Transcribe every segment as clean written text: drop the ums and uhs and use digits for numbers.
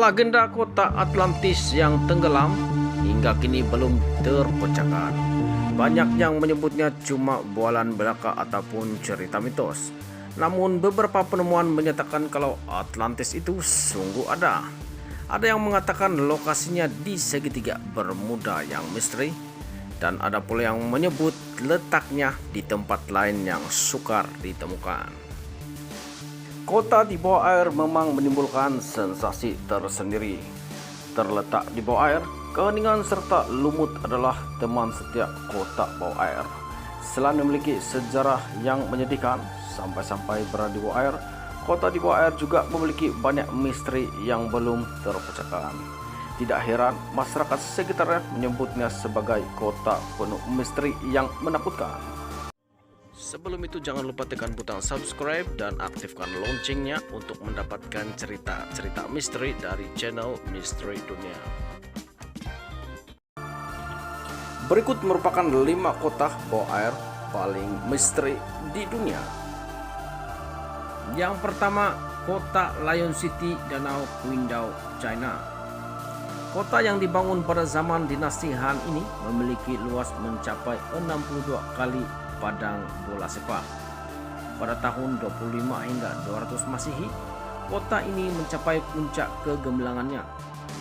Legenda kota Atlantis yang tenggelam hingga kini belum terpecahkan. Banyak yang menyebutnya cuma bualan belaka ataupun cerita mitos. Namun beberapa penemuan menyatakan kalau Atlantis itu sungguh ada. Ada yang mengatakan lokasinya di segitiga Bermuda yang misteri, dan ada pula yang menyebut letaknya di tempat lain yang sukar ditemukan. Kota di bawah air memang menimbulkan sensasi tersendiri. Terletak di bawah air, keheningan serta lumut adalah teman setia kota bawah air. Selain memiliki sejarah yang menyedihkan, sampai-sampai berada di bawah air, kota di bawah air juga memiliki banyak misteri yang belum terpecahkan. Tidak heran masyarakat sekitarnya menyebutnya sebagai kota penuh misteri yang menakutkan. Sebelum itu jangan lupa tekan butang subscribe dan aktifkan loncengnya untuk mendapatkan cerita-cerita misteri dari channel Misteri Dunia. Berikut merupakan 5 kota bawah air paling misteri di dunia. Yang pertama, kota Lion City, Danau Qingdao, China. Kota yang dibangun pada zaman dinasti Han ini memiliki luas mencapai 62 kali padang bola sepak. Pada tahun 25 hingga 200 Masehi, kota ini mencapai puncak kegemilangannya.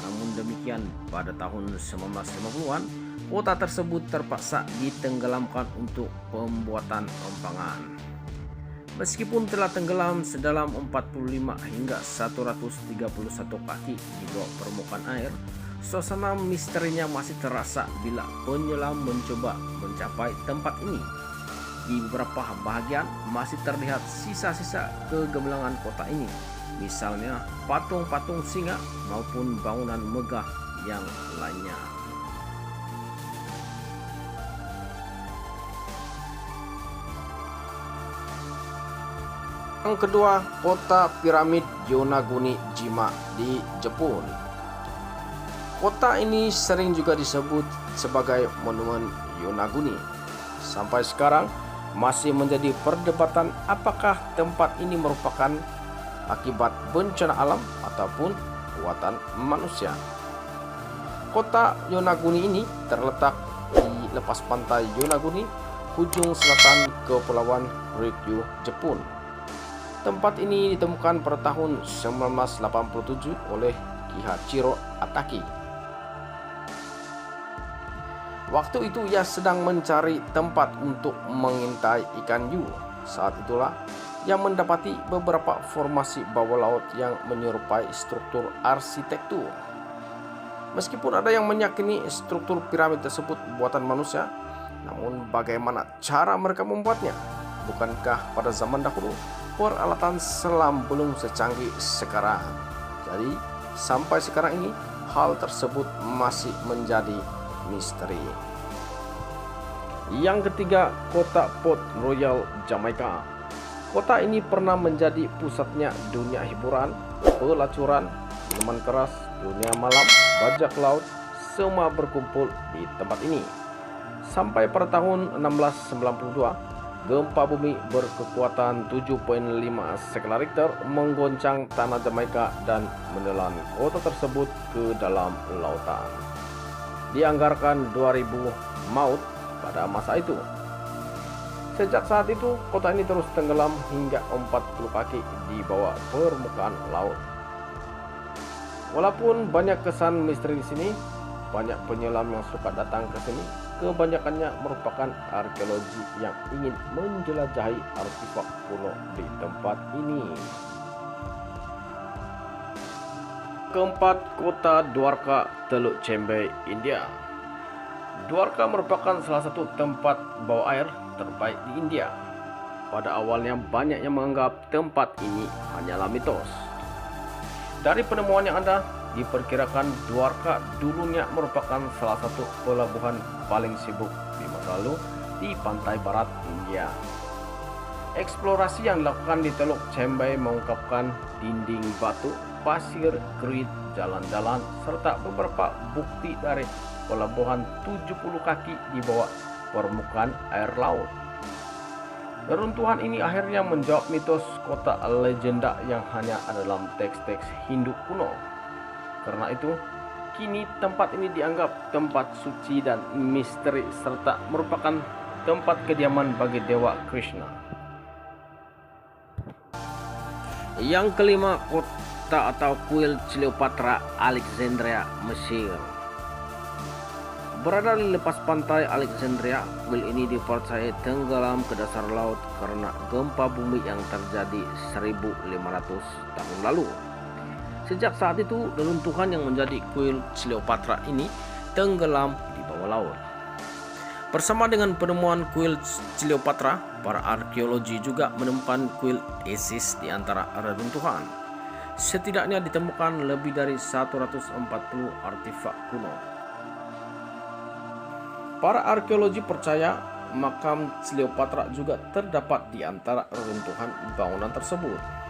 Namun demikian, pada tahun 1950-an, kota tersebut terpaksa ditenggelamkan untuk pembuatan rompangan. Meskipun telah tenggelam sedalam 45 hingga 131 kaki di bawah permukaan air, suasana misterinya masih terasa bila penyelam mencoba mencapai tempat ini. Di beberapa bahagian masih terlihat sisa-sisa kegemilangan kota ini, misalnya patung-patung singa maupun bangunan megah yang lainnya. Yang kedua, kota piramid Yonaguni-jima di Jepun. Kota ini sering juga disebut sebagai Monumen Yonaguni. Sampai sekarang masih menjadi perdebatan apakah tempat ini merupakan akibat bencana alam ataupun buatan manusia. Kota Yonaguni ini terletak di lepas pantai Yonaguni, ujung selatan Kepulauan Ryukyu, Jepun. Tempat ini ditemukan pada tahun 1987 oleh Kihachiro Ataki. Waktu itu ia sedang mencari tempat untuk mengintai ikan hiu. Saat itulah ia mendapati beberapa formasi bawah laut yang menyerupai struktur arsitektur. Meskipun ada yang meyakini struktur piramid tersebut buatan manusia, namun bagaimana cara mereka membuatnya? Bukankah pada zaman dahulu peralatan selam belum secanggih sekarang? Jadi sampai sekarang ini hal tersebut masih menjadi misteri. Yang ketiga, kota Port Royal, Jamaika. Kota ini pernah menjadi pusatnya dunia hiburan, pelacuran, minuman keras, dunia malam, bajak laut, semua berkumpul di tempat ini. Sampai pada tahun 1692, gempa bumi berkekuatan 7,5 skala Richter menggoncang tanah Jamaika dan menelan kota tersebut ke dalam lautan. Dianggarkan 2000 maut pada masa itu. Sejak saat itu, kota ini terus tenggelam hingga 40 kaki di bawah permukaan laut. Walaupun banyak kesan misteri di sini, banyak penyelam yang suka datang ke sini. Kebanyakannya merupakan arkeologi yang ingin menjelajahi artefak kuno di tempat ini. Keempat, kota Dwarka, Teluk Cembai, India. Dwarka merupakan salah satu tempat bawah air terbaik di India. Pada awalnya banyak yang menganggap tempat ini hanyalah mitos. Dari penemuan yang ada, diperkirakan Dwarka dulunya merupakan salah satu pelabuhan paling sibuk di masa lalu di pantai barat India. Eksplorasi yang dilakukan di Teluk Cembai mengungkapkan dinding batu, pasir, kerit, jalan-jalan, serta beberapa bukti dari pelabuhan 70 kaki di bawah permukaan air laut. Reruntuhan ini akhirnya menjawab mitos kota legenda yang hanya ada dalam teks-teks Hindu kuno. Karena itu, kini tempat ini dianggap tempat suci dan misteri serta merupakan tempat kediaman bagi Dewa Krishna. Yang kelima, kota atau kuil Cleopatra, Alexandria, Mesir. Berada di lepas pantai Alexandria, kuil ini dipercaya tenggelam ke dasar laut karena gempa bumi yang terjadi 1500 tahun lalu. Sejak saat itu, reruntuhan yang menjadi kuil Cleopatra ini tenggelam di bawah laut. Bersama dengan penemuan kuil Cleopatra, para arkeologi juga menemukan kuil Isis di antara reruntuhan. Setidaknya ditemukan lebih dari 140 artefak kuno. Para arkeologi percaya makam Cleopatra juga terdapat di antara reruntuhan bangunan tersebut.